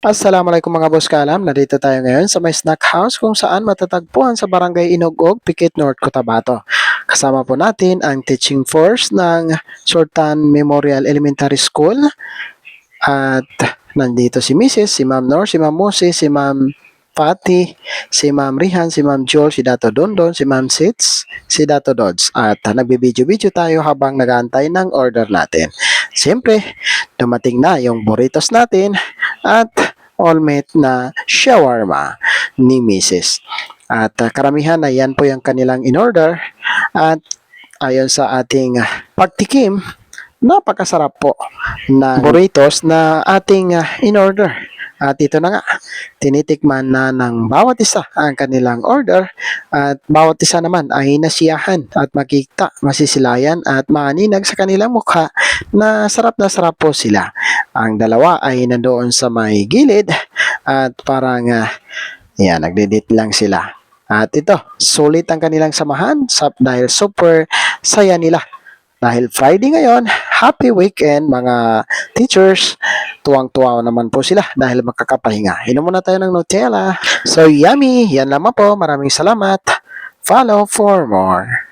Assalamualaikum mga boss kalam, nandito tayo ngayon sa may snack house kung saan matatagpuan sa Barangay Inugog, Pikit North, Cotabato. Kasama po natin ang teaching force ng Sultan Memorial Elementary School at nandito si Mrs., si Ma'am Nor, si Ma'am Moses, si Ma'am Pati, si Ma'am Rihan, si Ma'am Joel, si Dato Dondon, si Ma'am Sits, si Dato Dodds. At nagbibideo-video tayo habang nag-aantay ng order natin. Siyempre, dumating na yung burritos natin at all-meat na shawarma ni Mrs. At karamihan na yan po yung kanilang in-order at ayon sa ating pagtikim, napakasarap po na burritos na ating in-order. At ito na nga, tinitikman na ng bawat isa ang kanilang order at bawat isa naman ay nasiyahan at makita, masisilayan at maaninag sa kanilang mukha na sarap po sila. Ang dalawa ay nandoon sa may gilid at parang nagdidit lang sila. At ito, sulit ang kanilang samahan dahil super saya nila. Dahil Friday ngayon, happy weekend mga teachers. Tuwang-tuwa naman po sila dahil makakapahinga. Inom muna tayo ng Nutella. So yummy! Yan lamang po. Maraming salamat. Follow for more.